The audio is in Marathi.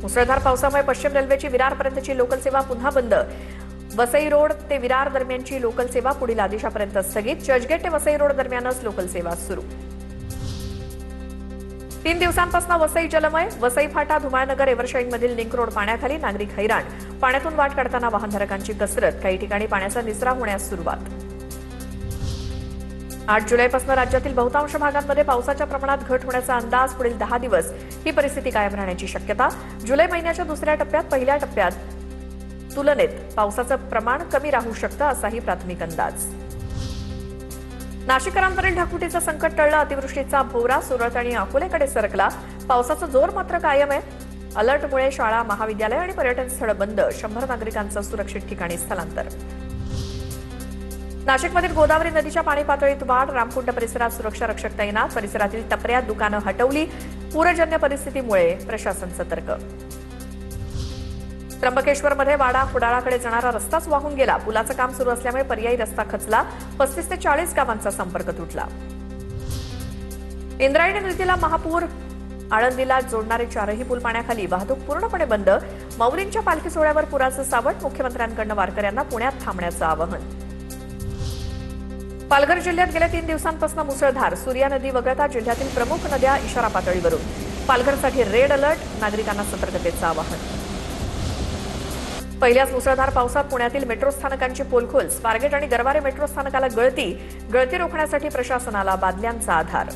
मुसळधार पावसामुळे पश्चिम रेल्वेची विरारपर्यंतची लोकल सेवा पुन्हा बंद। वसई रोड ते विरार दरम्यानची लोकल सेवा पुढील आदेशापर्यंत स्थगित। चर्चगेट ते वसई रोड दरम्यानच लोकल सेवा सुरू। 3 दिवसांपासून वसई जलमय। वसई फाटा धुमाळनगर एव्हरशाईनमधील लिंक रोड पाण्याखाली, नागरिक हैराण। पाण्यातून वाट काढताना वाहनधारकांची कसरत। काही ठिकाणी पाण्याचा निचरा होण्यास सुरुवात। 8 जुलैपासून राज्यातील बहुतांश भागांमध्ये पावसाच्या प्रमाणात घट होण्याचा अंदाज। पुढील 10 दिवस ही परिस्थिती कायम राहण्याची शक्यता। जुलै महिन्याच्या दुसऱ्या टप्प्यात पहिल्या टप्प्यात तुलनेत पावसाचं प्रमाण कमी राहू शकतं, असाही प्राथमिक अंदाज। नाशिककरांवरील ढाकुटीचं संकट टळलं। अतिवृष्टीचा भोवरा सुरत आणि अकोलेकडे सरकला। पावसाचा जोर मात्र कायम आहे। अलर्टमुळे शाळा, महाविद्यालय आणि पर्यटन स्थळं बंद। 100 नागरिकांचं सुरक्षित ठिकाणी स्थलांतर। नाशिकमधील गोदावरी नदीच्या पाणी पातळीत वाढ। रामकुंड परिसरात सुरक्षा रक्षक तैनात। परिसरातील टपऱ्या, दुकानं हटवली। पूरजन्य परिस्थितीमुळे प्रशासन सतर्क। त्र्यंबकेश्वरमध्ये वाडा कुडाळाकडे जाणारा रस्ताच वाहून गेला। पुलाचं काम सुरू असल्यामुळे पर्यायी रस्ता खचला। 35 ते 40 गावांचा संपर्क तुटला। इंद्रायणी नदीला महापूर। आळंदीला जोडणारे 4ही पूल पाण्याखाली। वाहतूक पूर्णपणे बंद। माऊलींच्या पालखी सोहळ्यावर पुराचं सावट। मुख्यमंत्र्यांकडून वारकऱ्यांना पुण्यात थांबण्याचं आवाहन। पालघर जिल्ह्यात गेल्या 3 दिवसांपासून मुसळधार। सूर्या नदी वगळता जिल्ह्यातील प्रमुख नद्या इशारा पातळीवरून। पालघरसाठी रेड अलर्ट। नागरिकांना सतर्कतेचं आवाहन। पहिल्याच मुसळधार पावसात पुण्यातील मेट्रो स्थानकांची पोलखोल। स्वारगेट आणि गरवारे मेट्रो स्थानकाला गळती रोखण्यासाठी प्रशासनाला बादल्यांचा आधार।